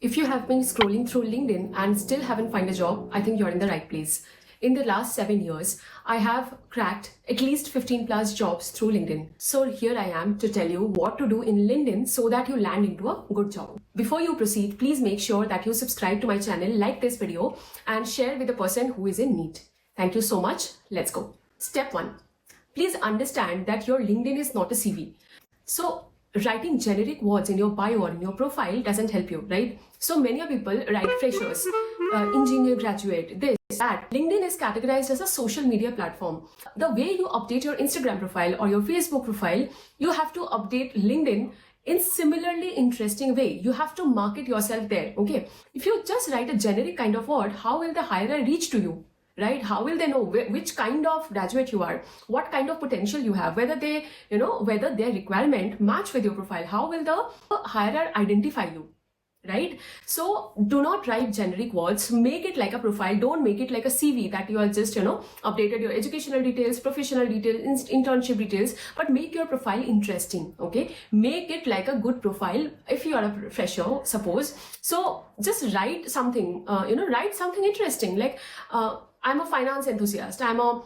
If you have been scrolling through LinkedIn and still haven't found a job, I think you're in the right place. In the last 7 years, I have cracked at least 15 plus jobs through LinkedIn. So here I am to tell you what to do in LinkedIn so that you land into a good job. Before you proceed, please make sure that you subscribe to my channel, like this video, and share with the person who is in need. Thank you so much. Let's go. Step 1. Please understand that your LinkedIn is not a CV. So writing generic words in your bio or in your profile doesn't help you, right? So many people write freshers, engineer graduate, this, that. LinkedIn is categorized as a social media platform. The way you update your Instagram profile or your Facebook profile, you have to update LinkedIn in similarly interesting way. You have to market yourself there, okay? If you just write a generic kind of word, how will the hirer reach to you? Right? How will they know which kind of graduate you are, what kind of potential you have, whether they, whether their requirement match with your profile? How will the hirer identify you? Right? So do not write generic words. Make it like a profile. Don't make it like a CV that you are just, updated your educational details, professional details, internship details, but make your profile interesting. Okay. Make it like a good profile if you are a fresher, suppose. So just write something, write something interesting. Like, I'm a finance enthusiast. I'm a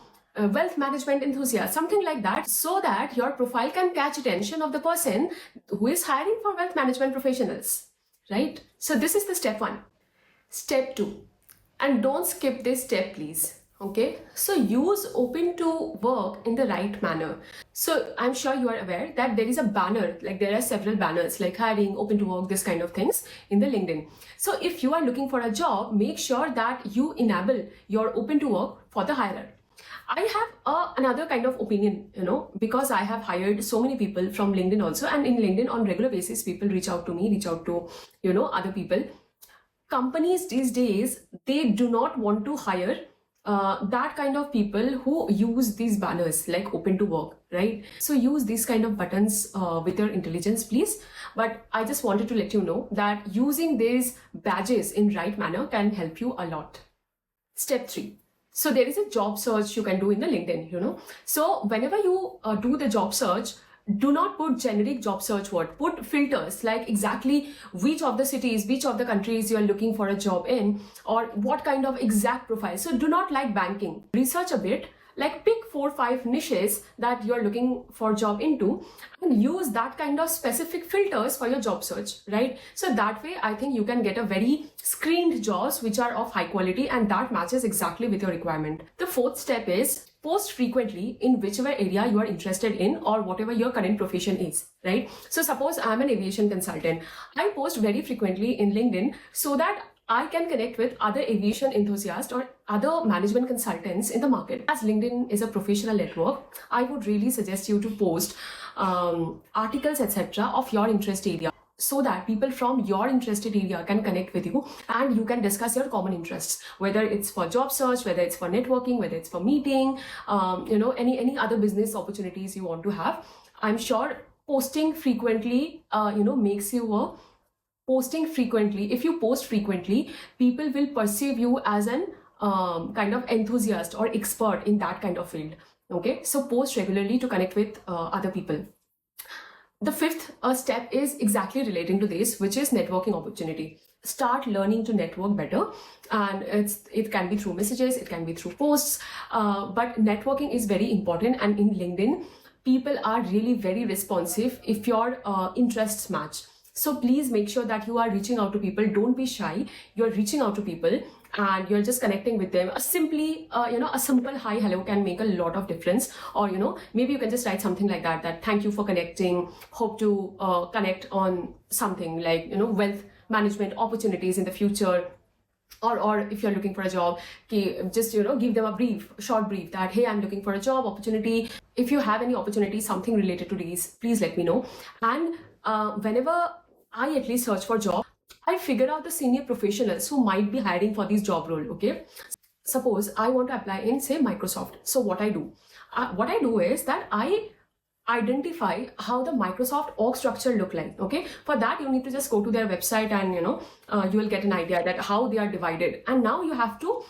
wealth management enthusiast, something like that, so that your profile can catch attention of the person who is hiring for wealth management professionals. Right? So this is the step 1. Step 2. And don't skip this step, please. Okay? So use open to work in the right manner. So I'm sure you are aware that there is a banner, like there are several banners like hiring, open to work, this kind of things in the LinkedIn. So if you are looking for a job, make sure that you enable your open to work for the hirer. I have another kind of opinion, because I have hired so many people from LinkedIn also, and in LinkedIn on regular basis, people reach out to me, reach out to, other people. Companies these days, they do not want to hire that kind of people who use these banners like open to work, right? So use these kind of buttons with your intelligence, please. But I just wanted to let you know that using these badges in right manner can help you a lot. Step 3. So there is a job search you can do in the LinkedIn, So whenever you do the job search, do not put generic job search word. Put filters like exactly which of the cities, which of the countries you are looking for a job in, or what kind of exact profile. So do not like banking. Research a bit. Like pick 4-5 niches that you're looking for job into and use that kind of specific filters for your job search, right? So that way, I think you can get a very screened jobs which are of high quality and that matches exactly with your requirement. The 4th step is post frequently in whichever area you are interested in or whatever your current profession is, right? So suppose I'm an aviation consultant. I post very frequently in LinkedIn so that I can connect with other aviation enthusiasts or other management consultants in the market. As LinkedIn is a professional network, I would really suggest you to post articles, etc. of your interest area so that people from your interested area can connect with you and you can discuss your common interests, whether it's for job search, whether it's for networking, whether it's for meeting, any other business opportunities you want to have. I'm sure posting frequently, makes you a posting frequently. If you post frequently, people will perceive you as an kind of enthusiast or expert in that kind of field. Okay, so post regularly to connect with other people. The 5th step is exactly relating to this, which is networking opportunity. Start learning to network better, and it can be through messages, it can be through posts, but networking is very important. And in LinkedIn, people are really very responsive if your interests match. So please make sure that you are reaching out to people. Don't be shy. You're reaching out to people and you're just connecting with them. A simple hi, hello can make a lot of difference. Or, maybe you can just write something like that thank you for connecting. Hope to connect on something like, wealth management opportunities in the future. Or if you're looking for a job, just, give them a short brief that, hey, I'm looking for a job opportunity. If you have any opportunity, something related to these, please let me know. And whenever I at least search for job, I figure out the senior professionals who might be hiring for this job role, okay? Suppose I want to apply in, say, Microsoft. So what I do is that I identify how the Microsoft org structure look like, okay? For that, you need to just go to their website and, you will get an idea that how they are divided. And now you have to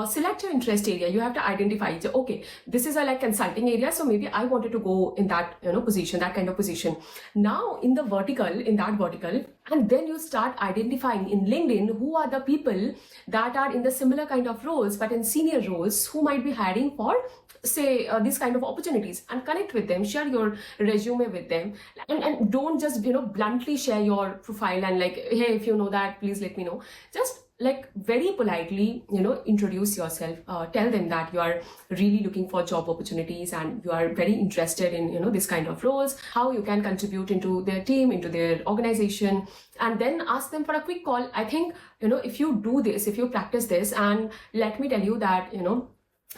select your interest area. You have to identify, so, okay, this is a like consulting area, so maybe I wanted to go in that position, that kind of position. Now in that vertical, and then you start identifying in LinkedIn who are the people that are in the similar kind of roles but in senior roles who might be hiring for say these kind of opportunities, and connect with them, share your resume with them, and don't just bluntly share your profile and like, hey, if you know that, please let me know. Just like very politely introduce yourself, tell them that you are really looking for job opportunities and you are very interested in this kind of roles, how you can contribute into their team, into their organization, and then ask them for a quick call. I think if you do this, if you practice this, and let me tell you that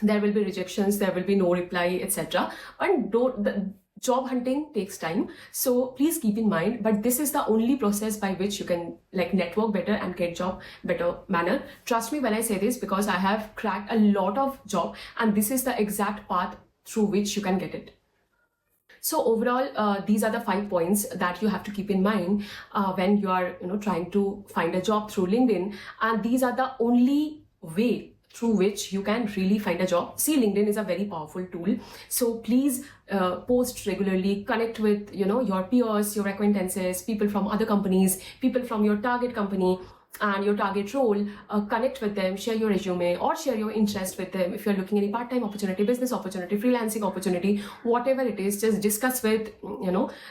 there will be rejections, there will be no reply, etc. And the job hunting takes time, so please keep in mind, but this is the only process by which you can like network better and get job better manner. Trust me when I say this, because I have cracked a lot of job, and this is the exact path through which you can get it. So overall, these are the 5 points that you have to keep in mind when you are trying to find a job through LinkedIn, and these are the only way through which you can really find a job. See, LinkedIn is a very powerful tool, so please post regularly, connect with your peers, your acquaintances, people from other companies, people from your target company and your target role. Connect with them, share your resume or share your interest with them. If you're looking at any part-time opportunity, business opportunity, freelancing opportunity, whatever it is, just discuss with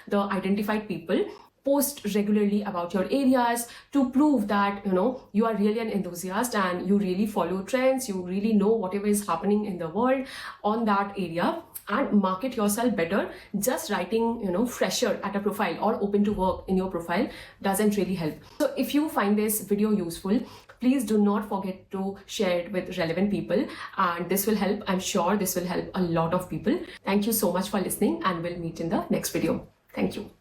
the identified people. Post regularly about your areas to prove that you are really an enthusiast and you really follow trends, you really know whatever is happening in the world on that area, and market yourself better. Just writing fresher at a profile or open to work in your profile doesn't really help. So if you find this video useful, please do not forget to share it with relevant people, and this will help. I'm sure this will help a lot of people. Thank you so much for listening, and we'll meet in the next video. Thank you.